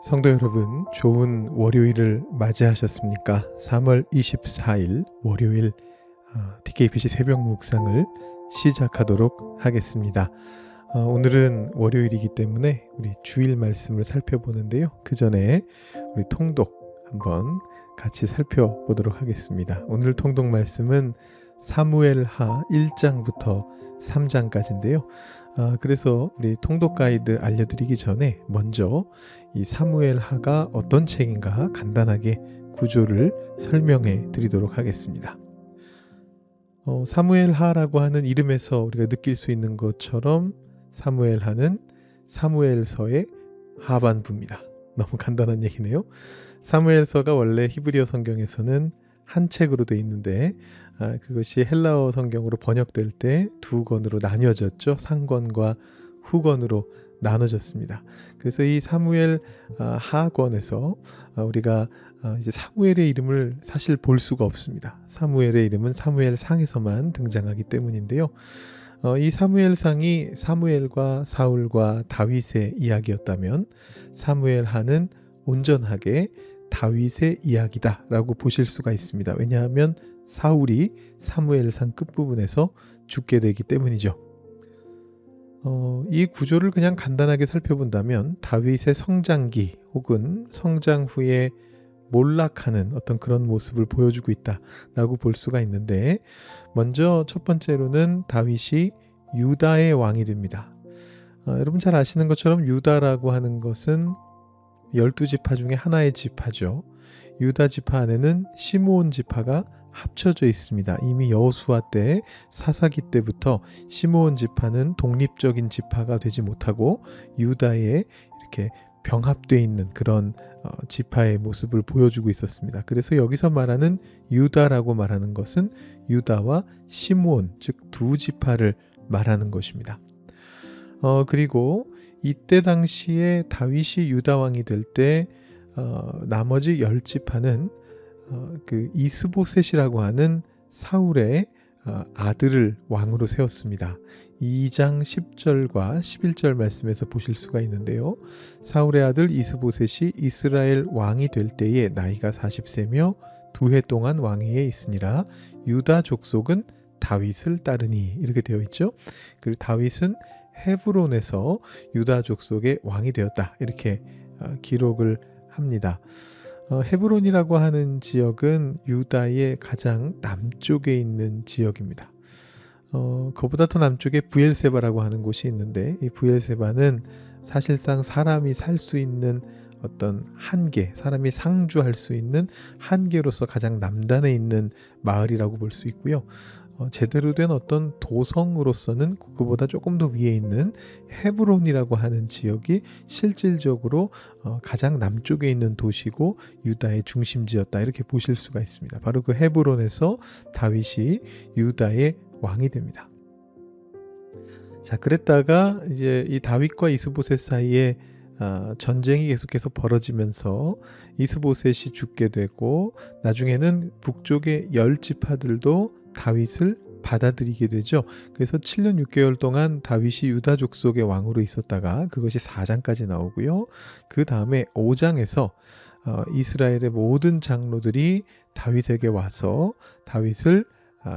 성도 여러분, 좋은 월요일을 맞이하셨습니까? 3월 24일 월요일 DKBC 새벽 묵상을 시작하도록 하겠습니다. 오늘은 월요일이기 때문에 우리 주일 말씀을 살펴보는데요. 그 전에 우리 통독 한번 같이 살펴보도록 하겠습니다. 오늘 통독 말씀은 사무엘하 1장부터 3장까지인데요. 그래서 우리 통독 가이드 알려드리기 전에 먼저 이 사무엘하가 어떤 책인가 간단하게 구조를 설명해 드리도록 하겠습니다. 사무엘하라고 하는 이름에서 우리가 느낄 수 있는 것처럼 사무엘하는 사무엘서의 하반부입니다. 너무 간단한 얘기네요. 사무엘서가 원래 히브리어 성경에서는 한 책으로 되어 있는데 그것이 헬라어 성경으로 번역될 때 두 권으로 나뉘어졌죠. 상권과 후권으로 나눠졌습니다. 그래서 이 사무엘 하권에서 우리가 이제 사무엘의 이름을 사실 볼 수가 없습니다. 사무엘의 이름은 사무엘상에서만 등장하기 때문인데요. 이 사무엘상이 사무엘과 사울과 다윗의 이야기였다면 사무엘하는 온전하게 다윗의 이야기다라고 보실 수가 있습니다. 왜냐하면 사울이 사무엘상 끝부분에서 죽게 되기 때문이죠. 이 구조를 그냥 간단하게 살펴본다면 다윗의 성장기 혹은 성장 후에 몰락하는 어떤 그런 모습을 보여주고 있다라고 볼 수가 있는데, 먼저 첫 번째로는 다윗이 유다의 왕이 됩니다. 여러분 잘 아시는 것처럼 유다라고 하는 것은 12지파 중에 하나의 지파죠. 유다 지파 안에는 시므온 지파가 합쳐져 있습니다. 이미 여호수아 때 사사기 때부터 시므온 지파는 독립적인 지파가 되지 못하고 유다에 이렇게 병합되어 있는 그런 지파의 모습을 보여주고 있었습니다. 그래서 여기서 말하는 유다라고 말하는 것은 유다와 시므온, 즉 두 지파를 말하는 것입니다. 그리고 이때 당시에 다윗이 유다 왕이 될 때 나머지 10지파는 그 이스보셋이라고 하는 사울의 아들을 왕으로 세웠습니다. 2장 10절과 11절 말씀에서 보실 수가 있는데요. 사울의 아들 이스보셋이 이스라엘 왕이 될 때에 나이가 40세며 2해 동안 왕위에 있으니라. 유다 족속은 다윗을 따르니, 이렇게 되어 있죠. 그리고 다윗은 헤브론에서 유다 족속의 왕이 되었다, 이렇게 기록을 합니다. 헤브론이라고 하는 지역은 유다의 가장 남쪽에 있는 지역입니다. 그보다 더 남쪽에 부엘세바라고 하는 곳이 있는데, 이 부엘세바는 사실상 사람이 살 수 있는 어떤 한계, 사람이 상주할 수 있는 한계로서 가장 남단에 있는 마을이라고 볼 수 있고요. 제대로 된 어떤 도성으로서는 그보다 조금 더 위에 있는 헤브론이라고 하는 지역이 실질적으로 가장 남쪽에 있는 도시고 유다의 중심지였다, 이렇게 보실 수가 있습니다. 바로 그 헤브론에서 다윗이 유다의 왕이 됩니다. 자, 그랬다가 이제 이 다윗과 이스보셋 사이에 전쟁이 계속해서 벌어지면서 이스보셋이 죽게 되고, 나중에는 북쪽의 10지파들도 다윗을 받아들이게 되죠. 그래서 7년 6개월 동안 다윗이 유다 족속의 왕으로 있었다가 그것이 4장까지 나오고요. 그 다음에 5장에서 이스라엘의 모든 장로들이 다윗에게 와서 다윗을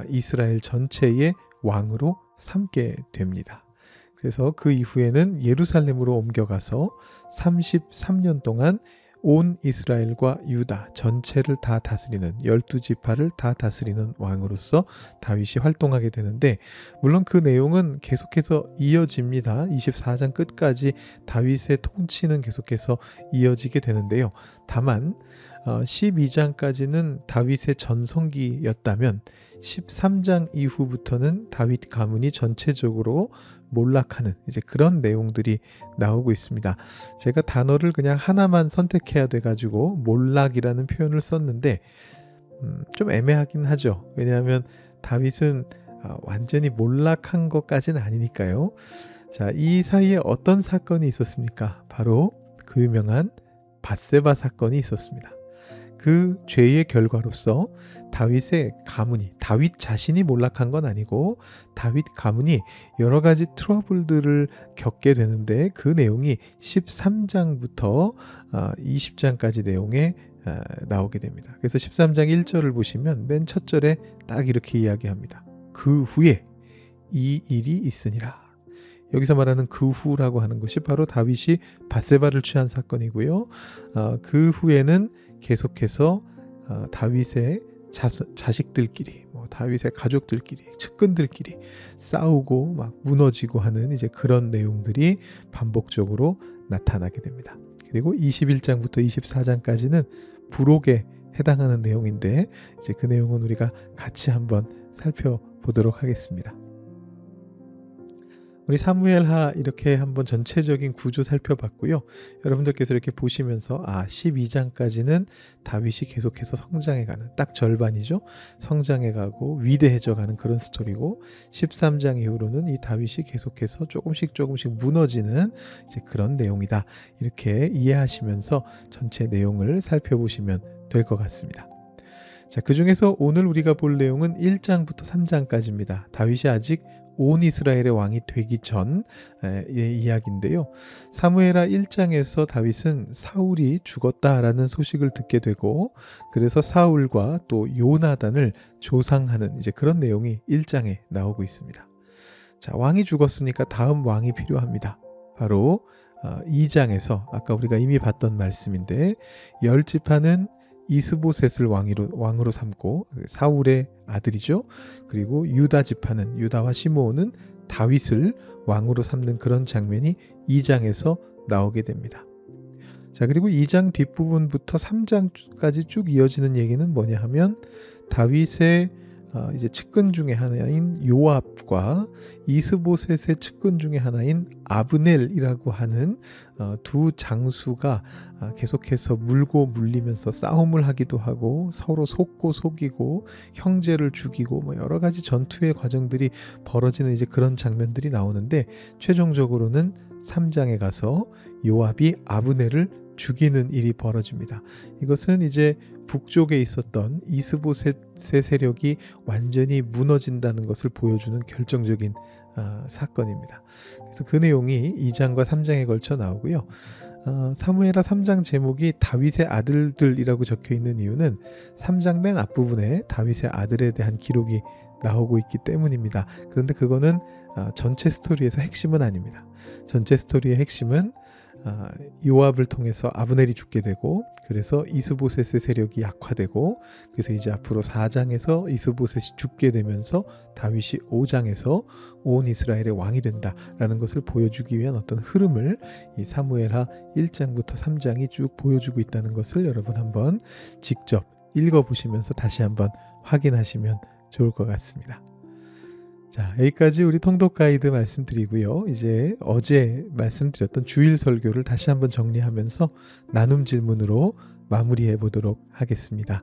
이스라엘 전체의 왕으로 삼게 됩니다. 그래서 그 이후에는 예루살렘으로 옮겨가서 33년 동안 온 이스라엘과 유다 전체를 다 다스리는, 12지파를 다 다스리는 왕으로서 다윗이 활동하게 되는데, 물론 그 내용은 계속해서 이어집니다. 24장 끝까지 다윗의 통치는 계속해서 이어지게 되는데요. 다만 12장까지는 다윗의 전성기였다면 13장 이후부터는 다윗 가문이 전체적으로 몰락하는 이제 그런 내용들이 나오고 있습니다. 제가 단어를 그냥 하나만 선택해야 돼가지고 몰락이라는 표현을 썼는데 좀 애매하긴 하죠. 왜냐하면 다윗은 완전히 몰락한 것까지는 아니니까요. 자, 이 사이에 어떤 사건이 있었습니까? 바로 그 유명한 밧세바 사건이 있었습니다. 그 죄의 결과로서 다윗의 가문이, 다윗 자신이 몰락한 건 아니고 다윗 가문이 여러 가지 트러블들을 겪게 되는데, 그 내용이 13장부터 20장까지 내용에 나오게 됩니다. 그래서 13장 1절을 보시면 맨 첫 절에 딱 이렇게 이야기합니다. 그 후에 이 일이 있으니라. 여기서 말하는 그 후라고 하는 것이 바로 다윗이 밧세바를 취한 사건이고요. 그 후에는 계속해서 다윗의 자식들끼리, 다윗의 가족들끼리, 측근들끼리 싸우고 막 무너지고 하는 이제 그런 내용들이 반복적으로 나타나게 됩니다. 그리고 21장부터 24장까지는 부록에 해당하는 내용인데, 이제 그 내용은 우리가 같이 한번 살펴보도록 하겠습니다. 우리 사무엘하 이렇게 한번 전체적인 구조 살펴봤고요. 여러분들께서 이렇게 보시면서 12장까지는 다윗이 계속해서 성장해가는, 딱 절반이죠. 성장해가고 위대해져가는 그런 스토리고, 13장 이후로는 이 다윗이 계속해서 조금씩 무너지는 이제 그런 내용이다. 이렇게 이해하시면서 전체 내용을 살펴보시면 될 것 같습니다. 자, 그 중에서 오늘 우리가 볼 내용은 1장부터 3장까지입니다. 다윗이 아직 온 이스라엘의 왕이 되기 전의 이야기인데요. 사무엘하 1장에서 다윗은 사울이 죽었다라는 소식을 듣게 되고, 그래서 사울과 또 요나단을 조상하는 이제 그런 내용이 1장에 나오고 있습니다. 자, 왕이 죽었으니까 다음 왕이 필요합니다. 바로 2장에서 아까 우리가 이미 봤던 말씀인데, 10지파는 이스보셋을 왕으로 삼고, 사울의 아들이죠. 그리고 유다 지파는, 유다와 시므온은 다윗을 왕으로 삼는 그런 장면이 2장에서 나오게 됩니다. 자, 그리고 2장 뒷부분부터 3장까지 쭉 이어지는 얘기는 뭐냐 하면, 다윗의 이제 측근 중에 하나인 요압과 이스보셋의 측근 중에 하나인 아브넬이라고 하는 두 장수가 계속해서 물고 물리면서 싸움을 하기도 하고, 서로 속고 속이고 형제를 죽이고 여러 가지 전투의 과정들이 벌어지는 이제 그런 장면들이 나오는데, 최종적으로는 3장에 가서 요압이 아브넬을 죽이는 일이 벌어집니다. 이것은 이제 북쪽에 있었던 이스보셋의 세력이 완전히 무너진다는 것을 보여주는 결정적인 사건입니다. 그래서 그 내용이 2장과 3장에 걸쳐 나오고요. 사무엘하 3장 제목이 다윗의 아들들이라고 적혀 있는 이유는 3장 맨 앞부분에 다윗의 아들에 대한 기록이 나오고 있기 때문입니다. 그런데 그거는 전체 스토리에서 핵심은 아닙니다. 전체 스토리의 핵심은 요압을 통해서 아브넬이 죽게 되고, 그래서 이스보셋의 세력이 약화되고, 그래서 이제 앞으로 4장에서 이스보셋이 죽게 되면서 다윗이 5장에서 온 이스라엘의 왕이 된다라는 것을 보여주기 위한 어떤 흐름을 이 사무엘하 1장부터 3장이 쭉 보여주고 있다는 것을 여러분 한번 직접 읽어보시면서 다시 한번 확인하시면 좋을 것 같습니다. 자, 여기까지 우리 통독 가이드 말씀드리고요. 이제 어제 말씀드렸던 주일 설교를 다시 한번 정리하면서 나눔 질문으로 마무리해 보도록 하겠습니다.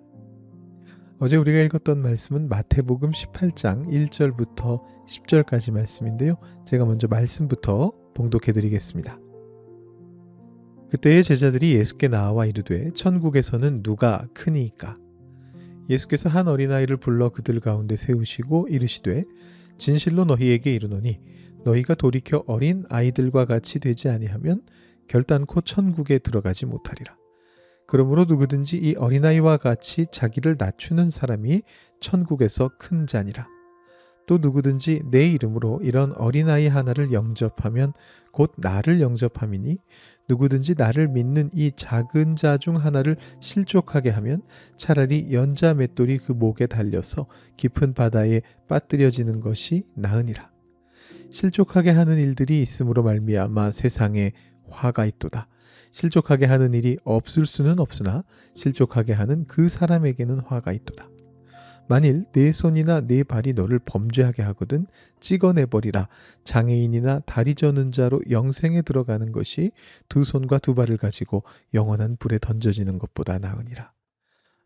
어제 우리가 읽었던 말씀은 마태복음 18장 1절부터 10절까지 말씀인데요. 제가 먼저 말씀부터 봉독해 드리겠습니다. 그때의 제자들이 예수께 나와 이르되 천국에서는 누가 크니이까? 예수께서 한 어린아이를 불러 그들 가운데 세우시고 이르시되 진실로 너희에게 이르노니 너희가 돌이켜 어린 아이들과 같이 되지 아니하면 결단코 천국에 들어가지 못하리라. 그러므로 누구든지 이 어린아이와 같이 자기를 낮추는 사람이 천국에서 큰 자니라. 또 누구든지 내 이름으로 이런 어린아이 하나를 영접하면 곧 나를 영접함이니, 누구든지 나를 믿는 이 작은 자 중 하나를 실족하게 하면 차라리 연자 맷돌이 그 목에 달려서 깊은 바다에 빠뜨려지는 것이 나으니라. 실족하게 하는 일들이 있음으로 말미암아 세상에 화가 있도다. 실족하게 하는 일이 없을 수는 없으나 실족하게 하는 그 사람에게는 화가 있도다. 만일 네 손이나 네 발이 너를 범죄하게 하거든 찍어내버리라. 장애인이나 다리 저는 자로 영생에 들어가는 것이 두 손과 두 발을 가지고 영원한 불에 던져지는 것보다 나으니라.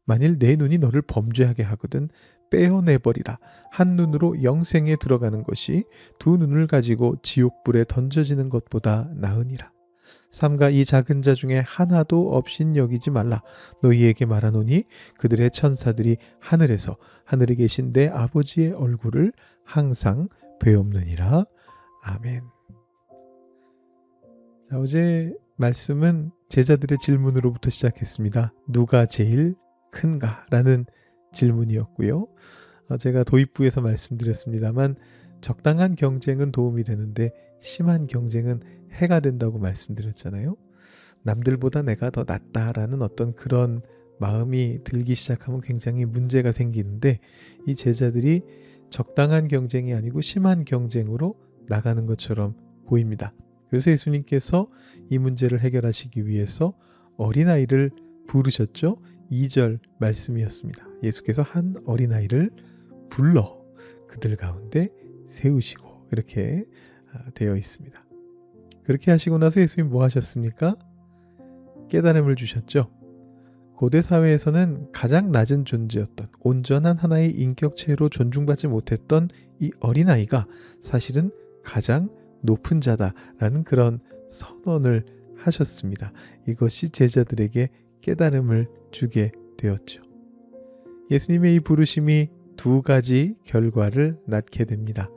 만일 네 눈이 너를 범죄하게 하거든 빼어내버리라. 한 눈으로 영생에 들어가는 것이 두 눈을 가지고 지옥불에 던져지는 것보다 나으니라. 삼가 이 작은 자 중에 하나도 없인 여기지 말라. 너희에게 말하노니 그들의 천사들이 하늘에서 하늘에 계신 내 아버지의 얼굴을 항상 배옵느니라. 아멘. 자, 어제 말씀은 제자들의 질문으로부터 시작했습니다. 누가 제일 큰가? 라는 질문이었고요. 제가 도입부에서 말씀드렸습니다만 적당한 경쟁은 도움이 되는데 심한 경쟁은 해가 된다고 말씀드렸잖아요. 남들보다 내가 더 낫다라는 어떤 그런 마음이 들기 시작하면 굉장히 문제가 생기는데 이 제자들이 적당한 경쟁이 아니고 심한 경쟁으로 나가는 것처럼 보입니다. 그래서 예수님께서 이 문제를 해결하시기 위해서 어린아이를 부르셨죠. 2절 말씀이었습니다. 예수께서 한 어린아이를 불러 그들 가운데 세우시고 이렇게 되어 있습니다. 그렇게 하시고 나서 예수님 뭐 하셨습니까? 깨달음을 주셨죠. 고대 사회에서는 가장 낮은 존재였던 온전한 하나의 인격체로 존중받지 못했던 이 어린아이가 사실은 가장 높은 자다라는 그런 선언을 하셨습니다. 이것이 제자들에게 깨달음을 주게 되었죠. 예수님의 이 부르심이 두 가지 결과를 낳게 됩니다.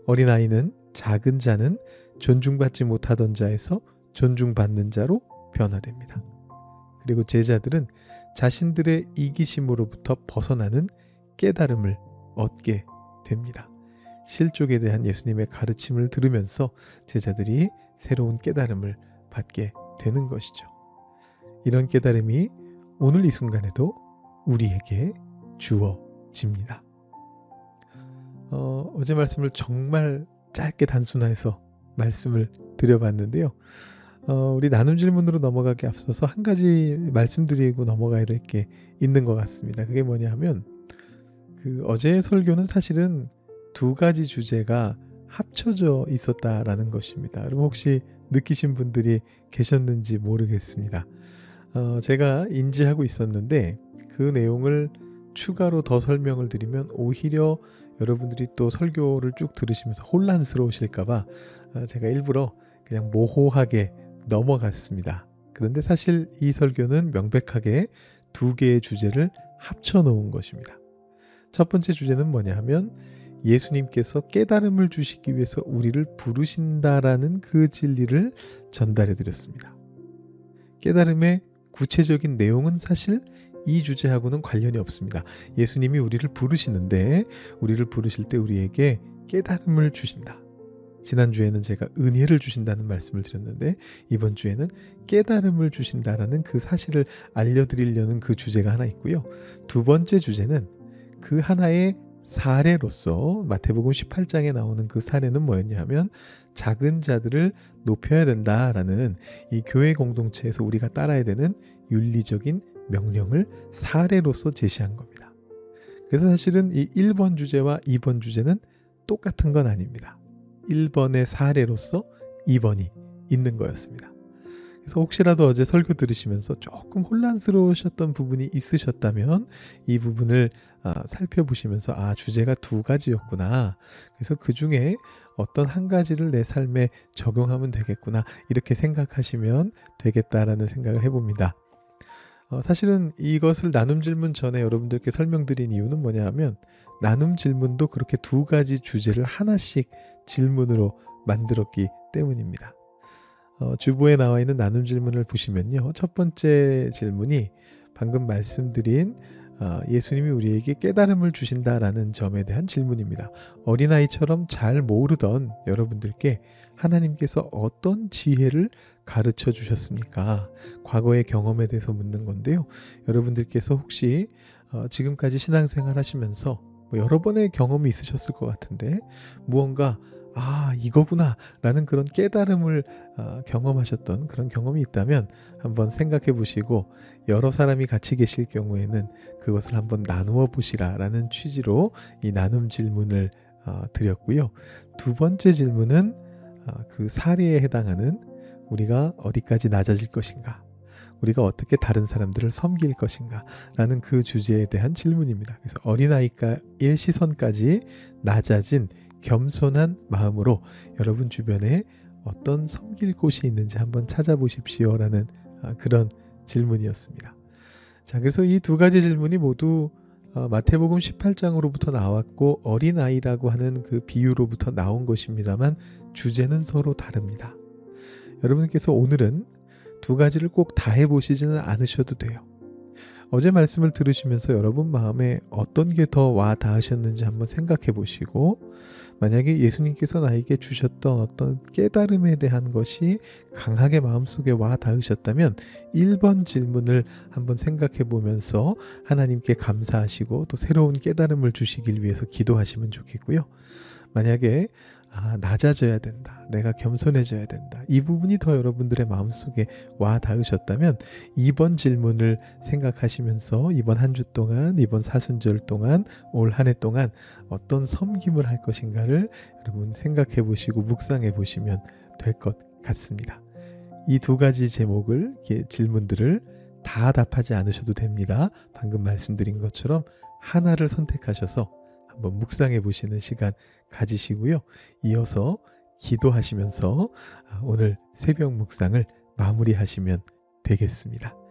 어린아이는 작은 자는 존중받지 못하던 자에서 존중받는 자로 변화됩니다. 그리고 제자들은 자신들의 이기심으로부터 벗어나는 깨달음을 얻게 됩니다. 실족에 대한 예수님의 가르침을 들으면서 제자들이 새로운 깨달음을 받게 되는 것이죠. 이런 깨달음이 오늘 이 순간에도 우리에게 주어집니다. 어제 말씀을 정말 짧게 단순화해서 말씀을 드려봤는데요. 우리 나눔 질문으로 넘어가기 앞서서 한 가지 말씀드리고 넘어가야 될 게 있는 것 같습니다. 그게 뭐냐 하면 어제의 설교는 사실은 두 가지 주제가 합쳐져 있었다라는 것입니다. 여러분 혹시 느끼신 분들이 계셨는지 모르겠습니다. 제가 인지하고 있었는데 그 내용을 추가로 더 설명을 드리면 오히려 여러분들이 또 설교를 쭉 들으시면서 혼란스러우실까봐 제가 일부러 그냥 모호하게 넘어갔습니다. 그런데 사실 이 설교는 명백하게 두 개의 주제를 합쳐 놓은 것입니다. 첫 번째 주제는 뭐냐 하면 예수님께서 깨달음을 주시기 위해서 우리를 부르신다라는 그 진리를 전달해 드렸습니다. 깨달음의 구체적인 내용은 사실 이 주제하고는 관련이 없습니다. 예수님이 우리를 부르시는데 우리를 부르실 때 우리에게 깨달음을 주신다. 지난주에는 제가 은혜를 주신다는 말씀을 드렸는데 이번 주에는 깨달음을 주신다라는 그 사실을 알려드리려는 그 주제가 하나 있고요. 두 번째 주제는 그 하나의 사례로서 마태복음 18장에 나오는 그 사례는 뭐였냐 하면 작은 자들을 높여야 된다라는 이 교회 공동체에서 우리가 따라야 되는 윤리적인 명령을 사례로서 제시한 겁니다. 그래서 사실은 이 1번 주제와 2번 주제는 똑같은 건 아닙니다. 1번의 사례로서 2번이 있는 거였습니다. 그래서 혹시라도 어제 설교 들으시면서 조금 혼란스러우셨던 부분이 있으셨다면 이 부분을 살펴보시면서 주제가 두 가지였구나. 그래서 그 중에 어떤 한 가지를 내 삶에 적용하면 되겠구나. 이렇게 생각하시면 되겠다라는 생각을 해봅니다. 사실은 이것을 나눔 질문 전에 여러분들께 설명드린 이유는 뭐냐 하면 나눔 질문도 그렇게 두 가지 주제를 하나씩 질문으로 만들었기 때문입니다. 주보에 나와 있는 나눔 질문을 보시면요. 첫 번째 질문이 방금 말씀드린 예수님이 우리에게 깨달음을 주신다라는 점에 대한 질문입니다. 어린아이처럼 잘 모르던 여러분들께 하나님께서 어떤 지혜를 가르쳐 주셨습니까? 과거의 경험에 대해서 묻는 건데요. 여러분들께서 혹시 지금까지 신앙생활 하시면서 여러 번의 경험이 있으셨을 것 같은데 무언가 이거구나 라는 그런 깨달음을 경험하셨던 그런 경험이 있다면 한번 생각해 보시고 여러 사람이 같이 계실 경우에는 그것을 한번 나누어 보시라 라는 취지로 이 나눔 질문을 드렸고요. 두 번째 질문은 그 사례에 해당하는 우리가 어디까지 낮아질 것인가, 우리가 어떻게 다른 사람들을 섬길 것인가 라는 그 주제에 대한 질문입니다. 그래서 어린아이의 시선까지 낮아진 겸손한 마음으로 여러분 주변에 어떤 섬길 곳이 있는지 한번 찾아보십시오라는 그런 질문이었습니다. 자, 그래서 이 두 가지 질문이 모두 마태복음 18장으로부터 나왔고 어린아이라고 하는 그 비유로부터 나온 것입니다만 주제는 서로 다릅니다. 여러분께서 오늘은 두 가지를 꼭 다 해보시지는 않으셔도 돼요. 어제 말씀을 들으시면서 여러분 마음에 어떤 게 더 와 닿으셨는지 한번 생각해 보시고, 만약에 예수님께서 나에게 주셨던 어떤 깨달음에 대한 것이 강하게 마음속에 와 닿으셨다면 1번 질문을 한번 생각해 보면서 하나님께 감사하시고 또 새로운 깨달음을 주시길 위해서 기도하시면 좋겠고요. 만약에 낮아져야 된다, 내가 겸손해져야 된다, 이 부분이 더 여러분들의 마음속에 와 닿으셨다면 2번 질문을 생각하시면서 이번 한 주 동안, 이번 사순절 동안, 올 한 해 동안 어떤 섬김을 할 것인가를 여러분 생각해 보시고 묵상해 보시면 될 것 같습니다. 이 두 가지 제목을, 질문들을 다 답하지 않으셔도 됩니다. 방금 말씀드린 것처럼 하나를 선택하셔서 한번 묵상해 보시는 시간 가지시고요. 이어서 기도하시면서 오늘 새벽 묵상을 마무리하시면 되겠습니다.